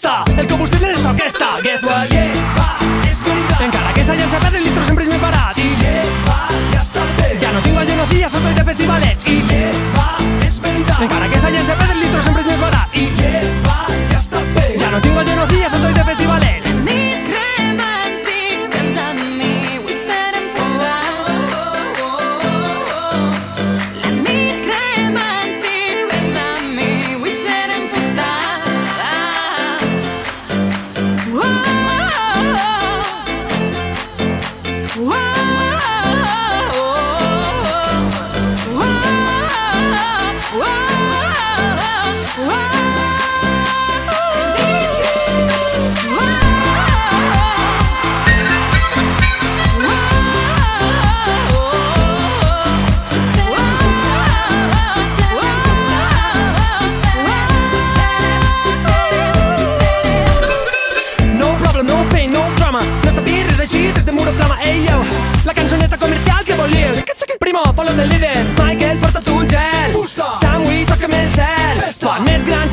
festa. El combustible és l'orquestra. Guess what? És veritat. Encara que s'hayan sacat el litro sempre és més barat. I ja està bé. Ja no tinc llenos días, soy de festivalets. I és veritat. Encara que s'hayan sacat el litro sempre és més barat. I ja està bé. Ja no tinc llenos días, soy de festivalets. No sabia res així des de muro flama. Ei, yo, la cançoneta comercial que volíeu. Primo, follow the líder. Michael, porta't un gel. Sandwich, toca'm el cel. Festa. Més gran,